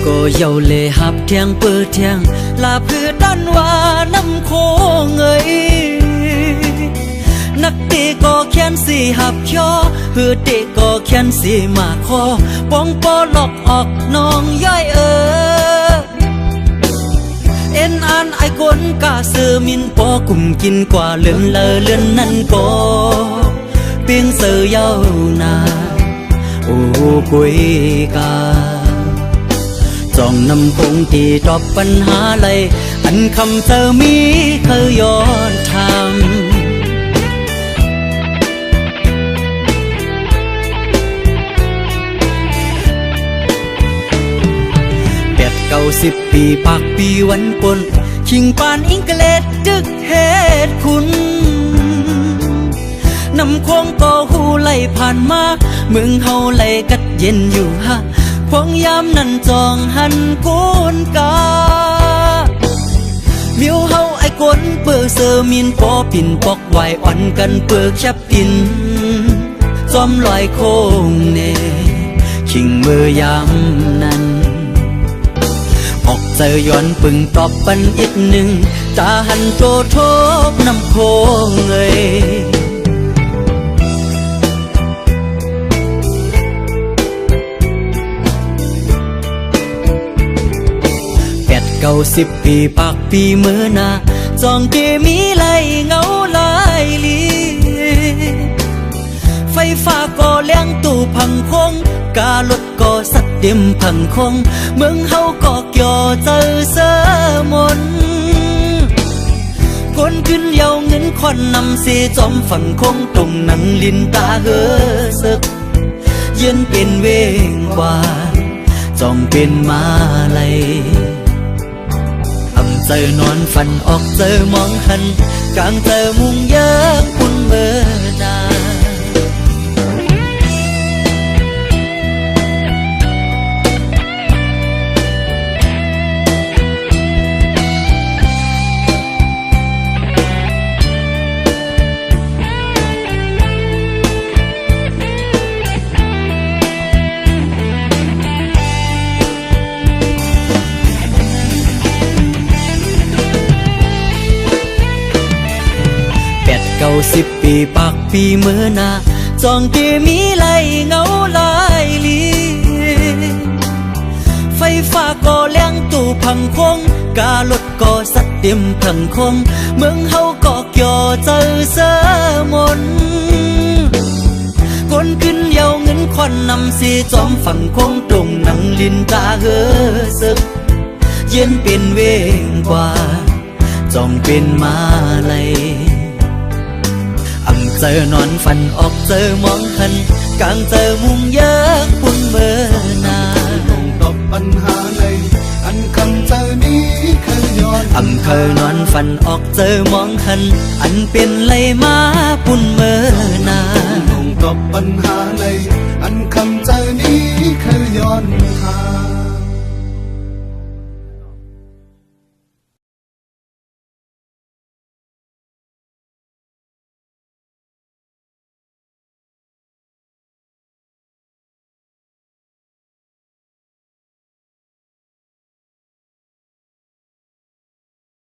ก็เยาเลหับเทียงเปิดเทียงลาเพื่อดันว่าน้ำโคเงยนักเตะก็แค้นสีหับย่อเพื่อเตะก็แค้นสีมาคอป้องปอหลอกออกน้องย่อยเอ็นอันไอคนกาเสือมินปอกลุ่มกินกว่าเลื่อนเลอเลื่อนนั่นก็เปียงเสือเยานาโอ้กุยกาจองนำคงที่ตอบปัญหาเลยอันคำเธอมีเคยย้อนทำ90 ปีปากปีวันปนชิงปานอิงเกลดดึกเหตุคุณนำควงก็หูไหลผ่านมาเมืองเฮาไหลกัดเย็นอยู่ฮะควงยามนั่นจองหันกุนกามิวเฮาไอ้กวนเปิดเซอร์มินปอปิ่นปอกไหวอ่อนกันเปิดแคบปินจอมลอยโค้งเนชิงเมื่อยามนั้นออกเจอย้อนปึงตอบปันอีกหนึ่งตาหันโตทบน้ำโคง90 ปีปากปีเมื่อนาจองเกมีไหลเงาลายลีไฟฟ้าก็เลี้ยงตู้พังคงการถก็สัดเต็มพังคงเมืองเฮาก็เกี่ยวเจอเสมนคนขึ้นเยาเงินควันนำเสจอมฝั่งคงตรงนังลินตาเฮสึกเย็นเป็นเวงวานจองเป็นมาลัยเจอนอนฝันออกเจอมองหันกลางเจอมุงเยิงปุ่นเมื่อนา90 ปีปากปีเมื่อนาจองเกมีไหลเงาลายลีไฟฟ้าก็เลี้ยงตู้พังคงการถก็สัดเต็มพังคงเมืองเฮาก็เกี่ยวเจอเสมนคนขึ้นเยาเงินควันนำเสจอมฝั่งคงตรงนังลินตาเฮสึกเย็นเป็นเวงกว่าจองเป็นมาลัยเจอนอนฝันออกเจอมองหันกลางเจอมุงเยิกปุ่นเมื่อนาคงตอบปัญหาเลยอันคำเจอนี้เคยย้อนเคยนอนฝันออกเจอมองหันอันเป็นเลยมาปุ่นเมื่อนาคงตอบปัญหาเลยอันคำเจอนี้เคยย้อนทาง